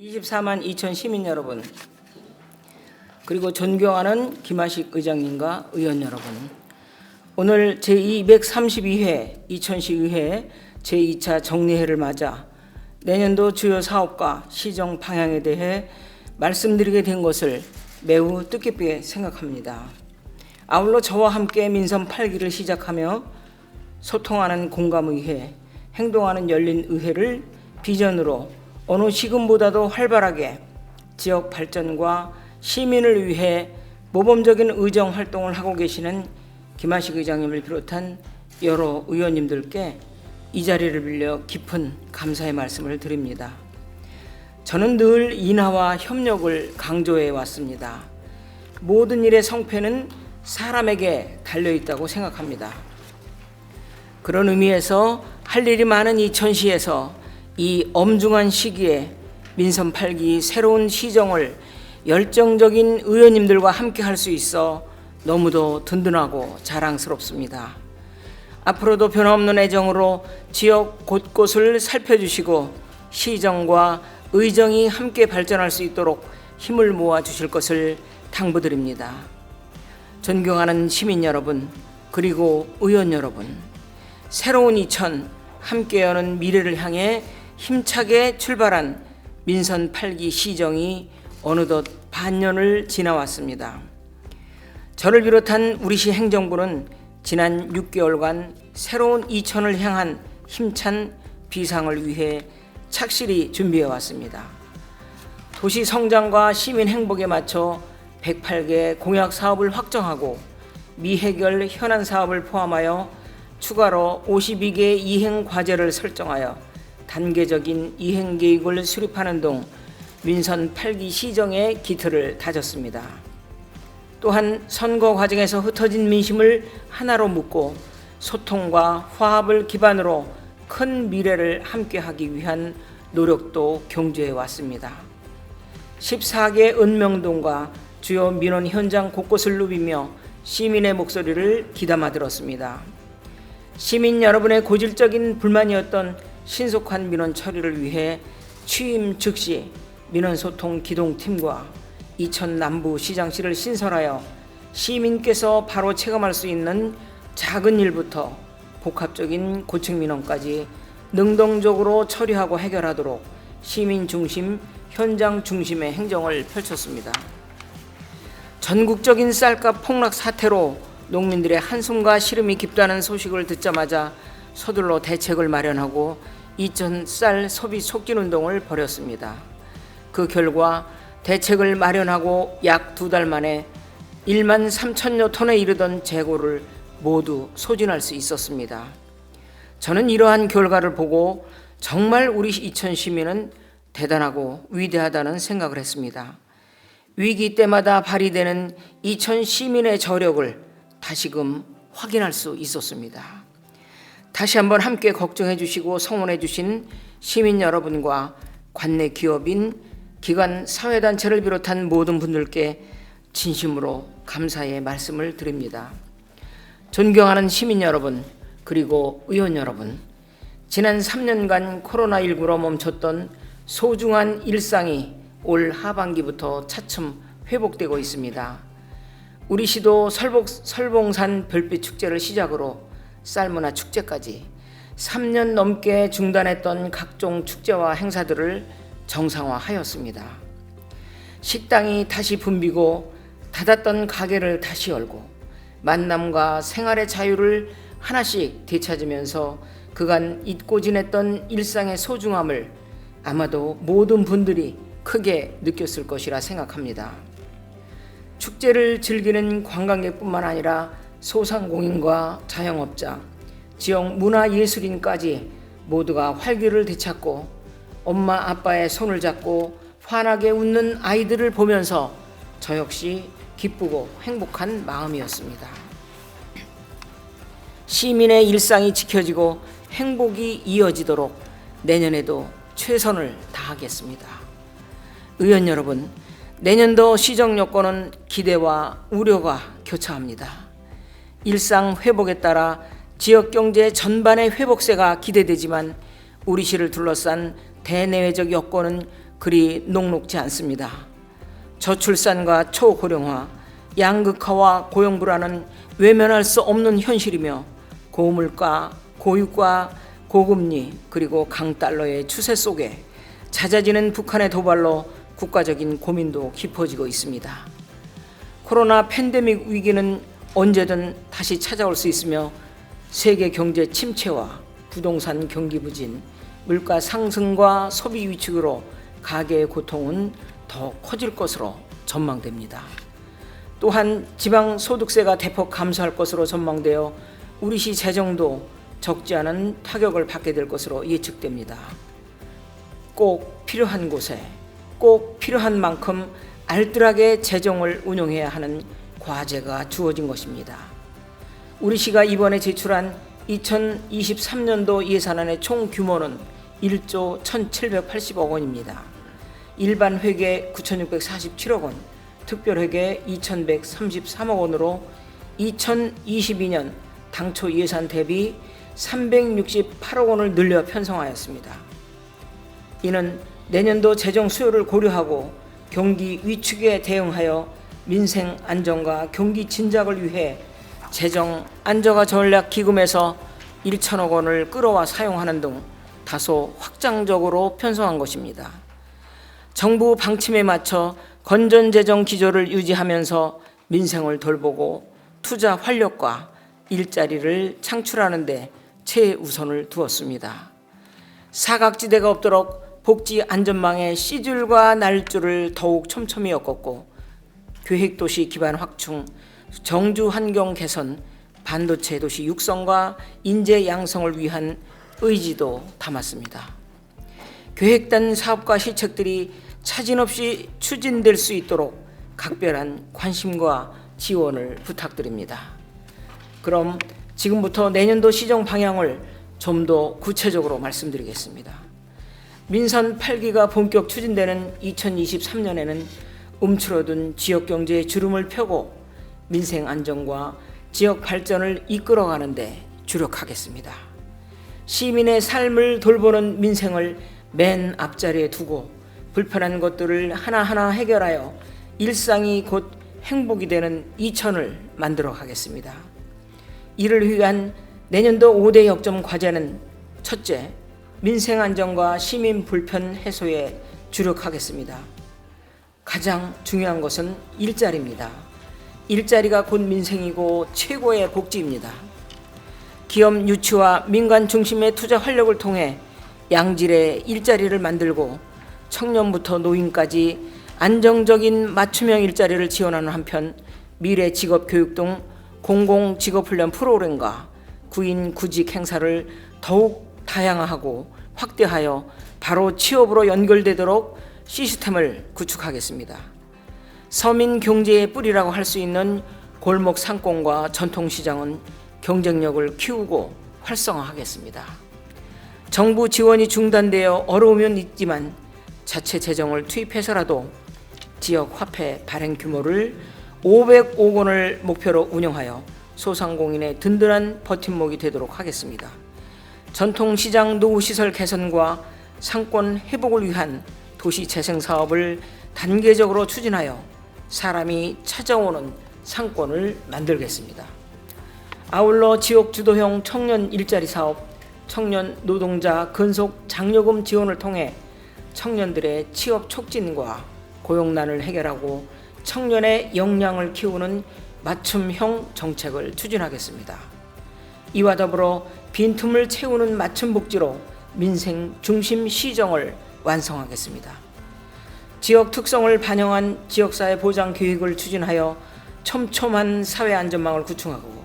24만 2천 시민 여러분, 그리고 존경하는 김하식 의장님과 의원 여러분, 오늘 제232회 이천시의회 제2차 정례회를 맞아 내년도 주요 사업과 시정 방향에 대해 말씀드리게 된 것을 매우 뜻깊게 생각합니다. 아울러 저와 함께 민선 8기를 시작하며 소통하는 공감의회, 행동하는 열린 의회를 비전으로 어느 시금보다도 활발하게 지역 발전과 시민을 위해 모범적인 의정 활동을 하고 계시는 김하식 의장님을 비롯한 여러 의원님들께 이 자리를 빌려 깊은 감사의 말씀을 드립니다. 저는 늘 인하와 협력을 강조해 왔습니다. 모든 일의 성패는 사람에게 달려있다고 생각합니다. 그런 의미에서 할 일이 많은 이천시에서 이 엄중한 시기에 민선 8기 새로운 시정을 열정적인 의원님들과 함께 할 수 있어 너무도 든든하고 자랑스럽습니다. 앞으로도 변함없는 애정으로 지역 곳곳을 살펴주시고 시정과 의정이 함께 발전할 수 있도록 힘을 모아 주실 것을 당부드립니다. 존경하는 시민 여러분, 그리고 의원 여러분, 새로운 이천 함께 여는 미래를 향해 힘차게 출발한 민선 8기 시정이 어느덧 반년을 지나왔습니다. 저를 비롯한 우리 시 행정부는 지난 6개월간 새로운 이천을 향한 힘찬 비상을 위해 착실히 준비해 왔습니다. 도시 성장과 시민 행복에 맞춰 108개 공약 사업을 확정하고 미해결 현안 사업을 포함하여 추가로 52개 이행 과제를 설정하여 단계적인 이행 계획을 수립하는 등 민선 8기 시정의 기틀을 다졌습니다. 또한 선거 과정에서 흩어진 민심을 하나로 묶고 소통과 화합을 기반으로 큰 미래를 함께하기 위한 노력도 경주해 왔습니다. 14개 읍명동과 주요 민원 현장 곳곳을 누비며 시민의 목소리를 귀담아 들었습니다. 시민 여러분의 고질적인 불만이었던 신속한 민원 처리를 위해 취임 즉시 민원소통 기동팀과 이천 남부시장실을 신설하여 시민께서 바로 체감할 수 있는 작은 일부터 복합적인 고층 민원까지 능동적으로 처리하고 해결하도록 시민 중심, 현장 중심의 행정을 펼쳤습니다. 전국적인 쌀값 폭락 사태로 농민들의 한숨과 시름이 깊다는 소식을 듣자마자 서둘러 대책을 마련하고 이천 쌀 소비 촉진 운동을 벌였습니다. 그 결과 대책을 마련하고 약 2달 만에 1만 3천여 톤에 이르던 재고를 모두 소진할 수 있었습니다. 저는 이러한 결과를 보고 정말 우리 이천 시민은 대단하고 위대하다는 생각을 했습니다. 위기 때마다 발휘되는 이천 시민의 저력을 다시금 확인할 수 있었습니다. 다시 한번 함께 걱정해 주시고 성원해 주신 시민 여러분과 관내 기업인, 기관, 사회단체를 비롯한 모든 분들께 진심으로 감사의 말씀을 드립니다. 존경하는 시민 여러분, 그리고 의원 여러분, 지난 3년간 코로나19로 멈췄던 소중한 일상이 올 하반기부터 차츰 회복되고 있습니다. 우리 시도 설봉산 별빛 축제를 시작으로 쌀문화 축제까지 3년 넘게 중단했던 각종 축제와 행사들을 정상화하였습니다. 식당이 다시 붐비고 닫았던 가게를 다시 열고 만남과 생활의 자유를 하나씩 되찾으면서 그간 잊고 지냈던 일상의 소중함을 아마도 모든 분들이 크게 느꼈을 것이라 생각합니다. 축제를 즐기는 관광객뿐만 아니라 소상공인과 자영업자, 지역 문화예술인까지 모두가 활기를 되찾고 엄마 아빠의 손을 잡고 환하게 웃는 아이들을 보면서 저 역시 기쁘고 행복한 마음이었습니다. 시민의 일상이 지켜지고 행복이 이어지도록 내년에도 최선을 다하겠습니다. 의원 여러분, 내년도 시정 여건은 기대와 우려가 교차합니다. 일상 회복에 따라 지역 경제 전반의 회복세가 기대되지만 우리 시를 둘러싼 대내외적 여건은 그리 녹록지 않습니다. 저출산과 초고령화, 양극화와 고용불안은 외면할 수 없는 현실이며 고물가, 고유가, 고금리 그리고 강달러의 추세 속에 잦아지는 북한의 도발로 국가적인 고민도 깊어지고 있습니다. 코로나 팬데믹 위기는 언제든 다시 찾아올 수 있으며 세계 경제 침체와 부동산 경기 부진, 물가 상승과 소비 위축으로 가계의 고통은 더 커질 것으로 전망됩니다. 또한 지방소득세가 대폭 감소할 것으로 전망되어 우리시 재정도 적지 않은 타격을 받게 될 것으로 예측됩니다. 꼭 필요한 곳에 꼭 필요한 만큼 알뜰하게 재정을 운용해야 하는 과제가 주어진 것입니다. 우리시가 이번에 제출한 2023년도 예산안의 총 규모는 1조 1,780억 원입니다. 일반 회계 9,647억 원, 특별 회계 2,133억 원으로 2022년 당초 예산 대비 368억 원을 늘려 편성하였습니다. 이는 내년도 재정 수요를 고려하고 경기 위축에 대응하여 민생 안정과 경기 진작을 위해 재정 안정화 전략 기금에서 1천억 원을 끌어와 사용하는 등 다소 확장적으로 편성한 것입니다. 정부 방침에 맞춰 건전재정 기조를 유지하면서 민생을 돌보고 투자 활력과 일자리를 창출하는 데 최우선을 두었습니다. 사각지대가 없도록 복지 안전망의 C줄과 날줄을 더욱 촘촘히 엮었고 계획도시 기반 확충, 정주 환경 개선, 반도체 도시 육성과 인재 양성을 위한 의지도 담았습니다. 계획된 사업과 실책들이 차질 없이 추진될 수 있도록 각별한 관심과 지원을 부탁드립니다. 그럼 지금부터 내년도 시정 방향을 좀 더 구체적으로 말씀드리겠습니다. 민선 8기가 본격 추진되는 2023년에는 움츠러든 지역 경제의 주름을 펴고 민생 안정과 지역 발전을 이끌어가는 데 주력하겠습니다. 시민의 삶을 돌보는 민생을 맨 앞자리에 두고 불편한 것들을 하나하나 해결하여 일상이 곧 행복이 되는 이천을 만들어 가겠습니다. 이를 위한 내년도 5대 역점 과제는 첫째, 민생 안정과 시민 불편 해소에 주력하겠습니다. 가장 중요한 것은 일자리입니다. 일자리가 곧 민생이고 최고의 복지입니다. 기업 유치와 민간 중심의 투자 활력을 통해 양질의 일자리를 만들고 청년부터 노인까지 안정적인 맞춤형 일자리를 지원하는 한편 미래 직업 교육 등 공공직업훈련 프로그램과 구인 구직 행사를 더욱 다양화하고 확대하여 바로 취업으로 연결되도록 시스템을 구축하겠습니다. 서민 경제의 뿌리라고 할 수 있는 골목 상권과 전통시장은 경쟁력을 키우고 활성화하겠습니다. 정부 지원이 중단되어 어려움은 있지만 자체 재정을 투입해서라도 지역 화폐 발행 규모를 500억 원을 목표로 운영하여 소상공인의 든든한 버팀목이 되도록 하겠습니다. 전통시장 노후시설 개선과 상권 회복을 위한 도시재생 사업을 단계적으로 추진하여 사람이 찾아오는 상권을 만들겠습니다. 아울러 지역주도형 청년 일자리 사업, 청년 노동자 근속 장려금 지원을 통해 청년들의 취업 촉진과 고용난을 해결하고 청년의 역량을 키우는 맞춤형 정책을 추진하겠습니다. 이와 더불어 빈틈을 채우는 맞춤 복지로 민생 중심 시정을 완성하겠습니다. 지역 특성을 반영한 지역사회 보장 계획을 추진하여 촘촘한 사회 안전망을 구축하고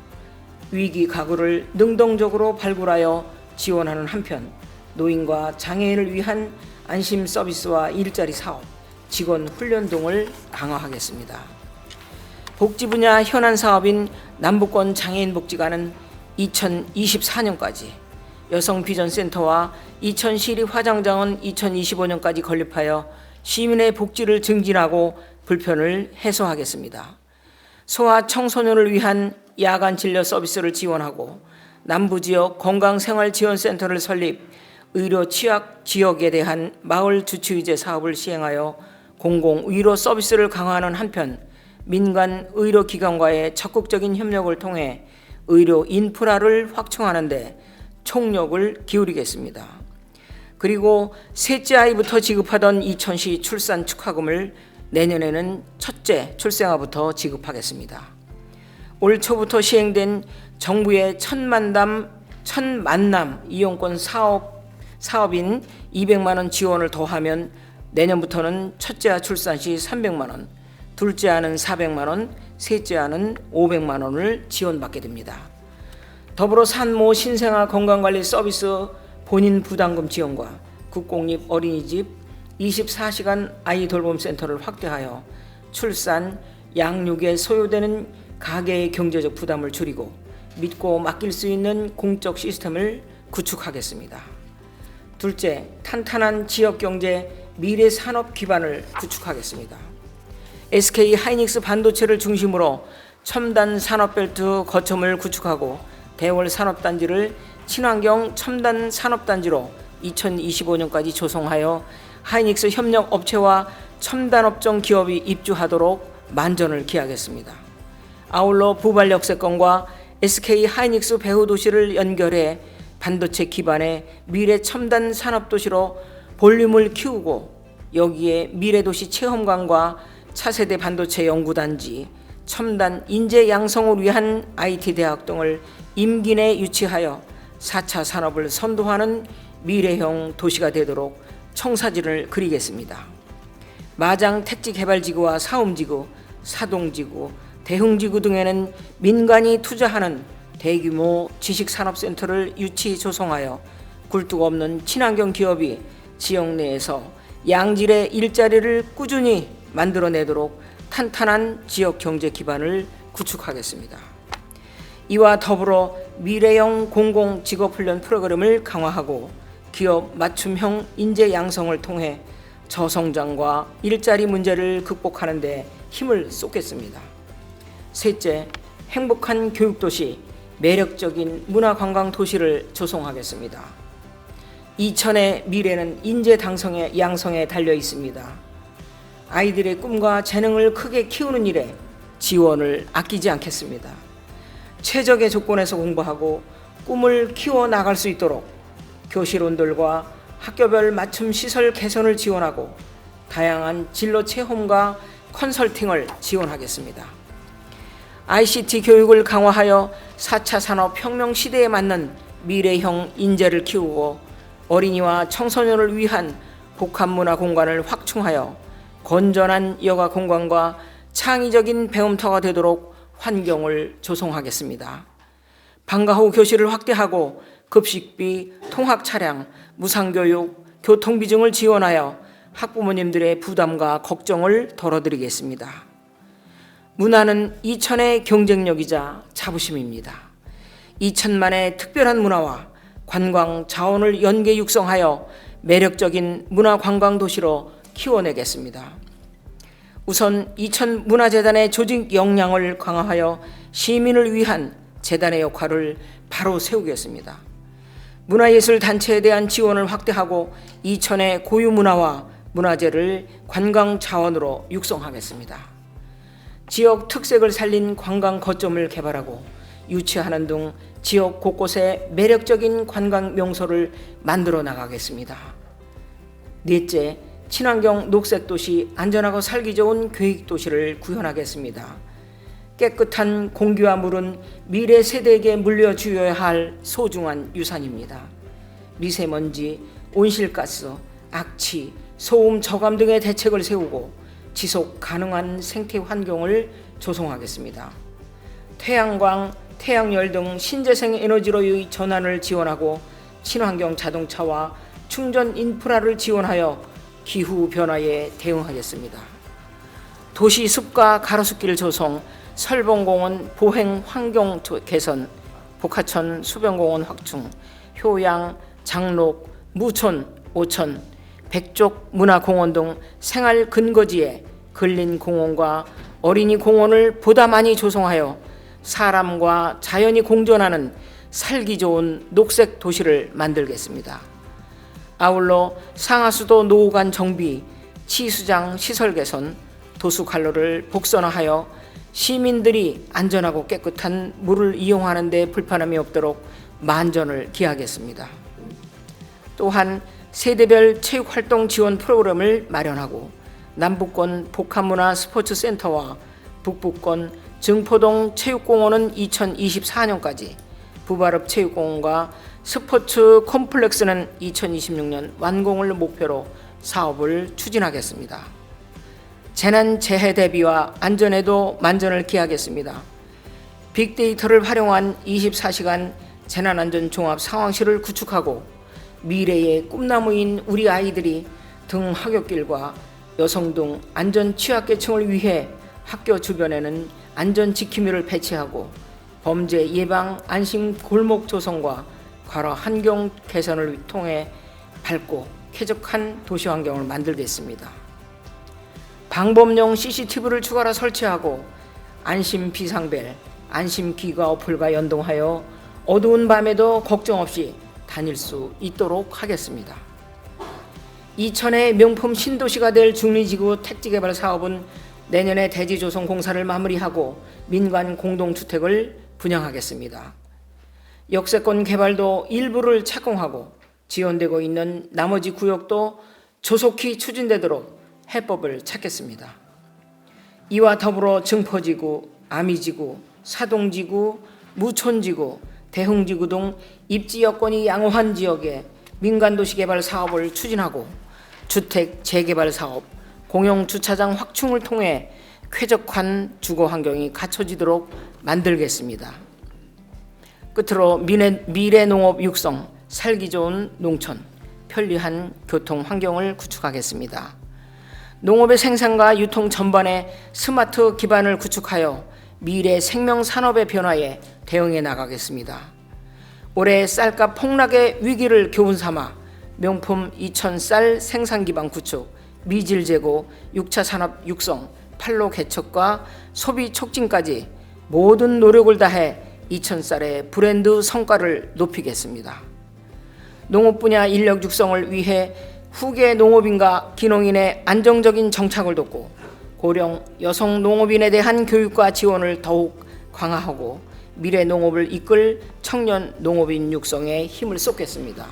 위기 가구를 능동적으로 발굴하여 지원하는 한편 노인과 장애인을 위한 안심 서비스와 일자리 사업, 직원 훈련 등을 강화하겠습니다. 복지 분야 현안 사업인 남부권 장애인 복지관은 2024년까지, 여성 비전 센터와 이천 시립 화장장은 2025년까지 건립하여 시민의 복지를 증진하고 불편을 해소하겠습니다. 소아 청소년을 위한 야간 진료 서비스를 지원하고 남부지역 건강생활지원센터를 설립, 의료 취약 지역에 대한 마을 주치의제 사업을 시행하여 공공 의료 서비스를 강화하는 한편 민간 의료기관과의 적극적인 협력을 통해 의료 인프라를 확충하는 데 총력을 기울이겠습니다. 그리고 셋째 아이부터 지급하던 이천시 출산 축하금을 내년에는 첫째 출생아부터 지급하겠습니다. 올 초부터 시행된 정부의 천만남 이용권 사업인 200만 원 지원을 더하면 내년부터는 첫째아 출산 시 300만 원, 둘째아는 400만 원, 셋째아는 500만 원을 지원받게 됩니다. 더불어 산모 신생아 건강관리 서비스 본인 부담금 지원과 국공립 어린이집 24시간 아이 돌봄 센터를 확대하여 출산, 양육에 소요되는 가계의 경제적 부담을 줄이고 믿고 맡길 수 있는 공적 시스템을 구축하겠습니다. 둘째, 탄탄한 지역경제 미래 산업 기반을 구축하겠습니다. SK 하이닉스 반도체를 중심으로 첨단 산업벨트 거점을 구축하고 대월 산업단지를 친환경 첨단 산업단지로 2025년까지 조성하여 하이닉스 협력 업체와 첨단업종 기업이 입주하도록 만전을 기하겠습니다. 아울러 부발 역세권과 SK 하이닉스 배후도시를 연결해 반도체 기반의 미래 첨단 산업도시로 볼륨을 키우고 여기에 미래도시 체험관과 차세대 반도체 연구단지, 첨단 인재 양성을 위한 IT 대학 등을 임기 내 유치하여 4차 산업을 선도하는 미래형 도시가 되도록 청사진을 그리겠습니다. 마장 택지개발지구와 사움지구, 사동지구, 대흥지구 등에는 민간이 투자하는 대규모 지식산업센터를 유치 조성하여 굴뚝 없는 친환경 기업이 지역 내에서 양질의 일자리를 꾸준히 만들어내도록 탄탄한 지역 경제 기반을 구축하겠습니다. 이와 더불어 미래형 공공 직업훈련 프로그램을 강화하고 기업 맞춤형 인재 양성을 통해 저성장과 일자리 문제를 극복하는 데 힘을 쏟겠습니다. 셋째, 행복한 교육도시, 매력적인 문화관광도시를 조성하겠습니다. 이천의 미래는 인재 양성에 달려 있습니다. 아이들의 꿈과 재능을 크게 키우는 일에 지원을 아끼지 않겠습니다. 최적의 조건에서 공부하고 꿈을 키워 나갈 수 있도록 교실 온돌과 학교별 맞춤 시설 개선을 지원하고 다양한 진로 체험과 컨설팅을 지원하겠습니다. ICT 교육을 강화하여 4차 산업혁명 시대에 맞는 미래형 인재를 키우고 어린이와 청소년을 위한 복합문화 공간을 확충하여 건전한 여가 공간과 창의적인 배움터가 되도록 환경을 조성하겠습니다. 방과 후 교실을 확대하고 급식비, 통학차량, 무상교육, 교통비 등을 지원하여 학부모님들의 부담과 걱정을 덜어드리겠습니다. 문화는 이천의 경쟁력이자 자부심입니다. 이천만의 특별한 문화와 관광 자원을 연계 육성하여 매력적인 문화관광도시로 키워내겠습니다. 우선 이천문화재단의 조직 역량을 강화하여 시민을 위한 재단의 역할을 바로 세우겠습니다. 문화예술단체에 대한 지원을 확대하고 이천의 고유문화와 문화재를 관광 자원으로 육성하겠습니다. 지역 특색을 살린 관광 거점을 개발하고 유치하는 등 지역 곳곳에 매력적인 관광 명소를 만들어 나가겠습니다. 넷째, 친환경 녹색도시, 안전하고 살기 좋은 계획도시를 구현하겠습니다. 깨끗한 공기와 물은 미래 세대에게 물려주어야 할 소중한 유산입니다. 미세먼지, 온실가스, 악취, 소음 저감 등의 대책을 세우고 지속 가능한 생태 환경을 조성하겠습니다. 태양광, 태양열 등 신재생 에너지로의 전환을 지원하고 친환경 자동차와 충전 인프라를 지원하여 기후 변화에 대응하겠습니다. 도시 숲과 가로수길 조성, 설봉공원 보행 환경 개선, 복하천 수변공원 확충, 효양, 장록, 무촌, 오천, 백족 문화공원 등 생활 근거지에 근린공원과 어린이 공원을 보다 많이 조성하여 사람과 자연이 공존하는 살기 좋은 녹색 도시를 만들겠습니다. 아울러 상하수도 노후 간 정비, 치수장 시설 개선, 도수 관로를 복선화하여 시민들이 안전하고 깨끗한 물을 이용하는 데 불편함이 없도록 만전을 기하겠습니다. 또한 세대별 체육활동 지원 프로그램을 마련하고 남북권 복합문화 스포츠센터와 북부권 증포동 체육공원은 2024년까지, 부발읍 체육공원과 스포츠 콤플렉스는 2026년 완공을 목표로 사업을 추진하겠습니다. 재난 재해 대비와 안전에도 만전을 기하겠습니다. 빅데이터를 활용한 24시간 재난안전 종합 상황실을 구축하고 미래의 꿈나무인 우리 아이들이 등 하굣길과 여성 등 안전 취약계층을 위해 학교 주변에는 안전 지킴이를 배치하고 범죄 예방 안심 골목 조성과 과로 환경 개선을 통해 밝고 쾌적한 도시 환경을 만들겠습니다. 방범용 CCTV를 추가로 설치하고 안심 비상벨, 안심 기가 어플과 연동하여 어두운 밤에도 걱정 없이 다닐 수 있도록 하겠습니다. 이천의 명품 신도시가 될 중리지구 택지개발 사업은 내년에 대지 조성 공사를 마무리하고 민간 공동주택을 분양하겠습니다. 역세권 개발도 일부를 착공하고 지연되고 있는 나머지 구역도 조속히 추진되도록 해법을 찾겠습니다. 이와 더불어 증포지구, 아미지구, 사동지구, 무촌지구, 대흥지구 등 입지 여건이 양호한 지역에 민간도시 개발 사업을 추진하고 주택 재개발 사업, 공용주차장 확충을 통해 쾌적한 주거 환경이 갖춰지도록 만들겠습니다. 끝으로 미래농업 육성, 살기 좋은 농촌, 편리한 교통 환경을 구축하겠습니다. 농업의 생산과 유통 전반에 스마트 기반을 구축하여 미래 생명산업의 변화에 대응해 나가겠습니다. 올해 쌀값 폭락의 위기를 교훈 삼아 명품 이천 쌀 생산 기반 구축, 미질 제고, 6차 산업 육성, 판로 개척과 소비 촉진까지 모든 노력을 다해 이천 쌀의 브랜드 성과를 높이겠습니다. 농업 분야 인력 육성을 위해 후계 농업인과 기농인의 안정적인 정착을 돕고 고령 여성 농업인에 대한 교육과 지원을 더욱 강화하고 미래 농업을 이끌 청년 농업인 육성에 힘을 쏟겠습니다.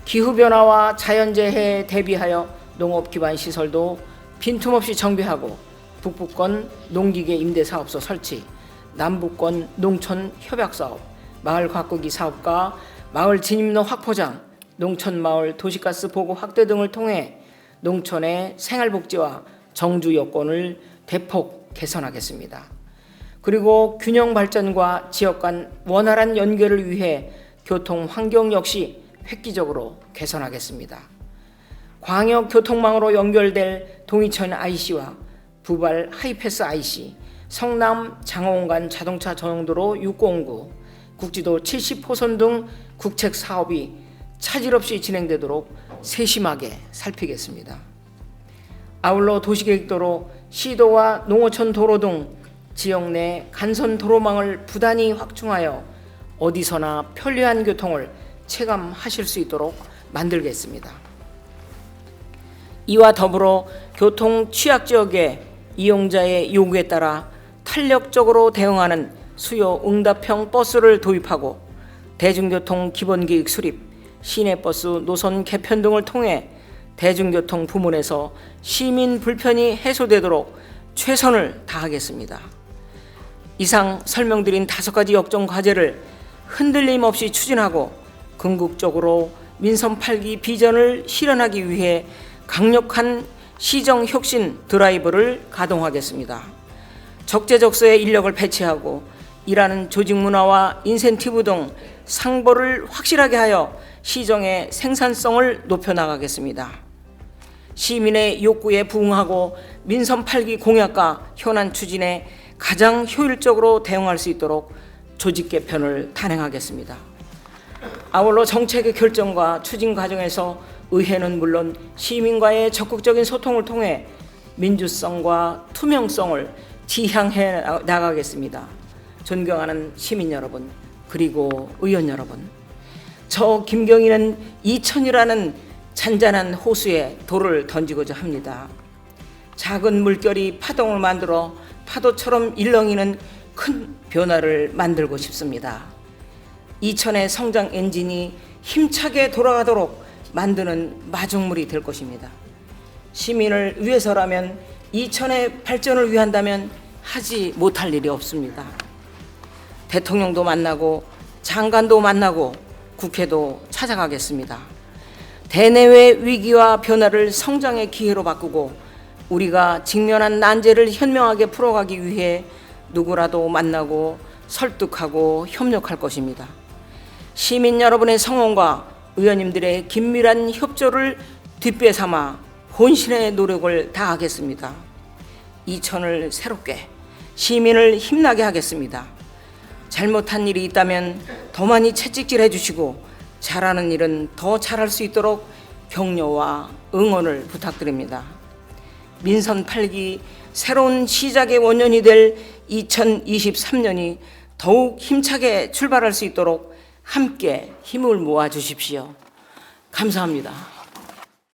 기후변화와 자연재해에 대비하여 농업 기반 시설도 빈틈없이 정비하고 북부권 농기계 임대사업소 설치, 남부권 농촌 협약사업, 마을 가꾸기 사업과 마을 진입로 확포장, 농촌마을 도시가스 보고 확대 등을 통해 농촌의 생활복지와 정주 여건을 대폭 개선하겠습니다. 그리고 균형 발전과 지역 간 원활한 연결을 위해 교통 환경 역시 획기적으로 개선하겠습니다. 광역 교통망으로 연결될 동이천 IC와 부발 하이패스 IC, 성남 장호원 간 자동차 전용도로 609, 국지도 70호선 등 국책 사업이 차질 없이 진행되도록 세심하게 살피겠습니다. 아울러 도시계획도로 시도와 농어촌 도로 등 지역 내 간선 도로망을 부단히 확충하여 어디서나 편리한 교통을 체감하실 수 있도록 만들겠습니다. 이와 더불어 교통 취약 지역의 이용자의 요구에 따라 탄력적으로 대응하는 수요 응답형 버스를 도입하고 대중교통 기본계획 수립, 시내버스 노선 개편 등을 통해 대중교통 부문에서 시민 불편이 해소되도록 최선을 다하겠습니다. 이상 설명드린 5가지 역정 과제를 흔들림 없이 추진하고 궁극적으로 민선 8기 비전을 실현하기 위해 강력한 시정 혁신 드라이브를 가동하겠습니다. 적재적소에 인력을 배치하고 일하는 조직 문화와 인센티브 등 상보를 확실하게 하여 시정의 생산성을 높여나가겠습니다. 시민의 욕구에 부응하고 민선 8기 공약과 현안 추진에 가장 효율적으로 대응할 수 있도록 조직 개편을 단행하겠습니다. 아울러 정책의 결정과 추진 과정에서 의회는 물론 시민과의 적극적인 소통을 통해 민주성과 투명성을 지향해 나가겠습니다. 존경하는 시민 여러분, 그리고 의원 여러분, 저 김경희는 이천이라는 잔잔한 호수에 돌을 던지고자 합니다. 작은 물결이 파동을 만들어 파도처럼 일렁이는 큰 변화를 만들고 싶습니다. 이천의 성장 엔진이 힘차게 돌아가도록 만드는 마중물이 될 것입니다. 시민을 위해서라면, 이천의 발전을 위한다면 하지 못할 일이 없습니다. 대통령도 만나고 장관도 만나고 국회도 찾아가겠습니다. 대내외 위기와 변화를 성장의 기회로 바꾸고 우리가 직면한 난제를 현명하게 풀어가기 위해 누구라도 만나고 설득하고 협력할 것입니다. 시민 여러분의 성원과 의원님들의 긴밀한 협조를 뒷배 삼아 혼신의 노력을 다하겠습니다. 이천을 새롭게, 시민을 힘나게 하겠습니다. 잘못한 일이 있다면 더 많이 채찍질해 주시고 잘하는 일은 더 잘할 수 있도록 격려와 응원을 부탁드립니다. 민선 8기 새로운 시작의 원년이 될 2023년이 더욱 힘차게 출발할 수 있도록 함께 힘을 모아 주십시오. 감사합니다.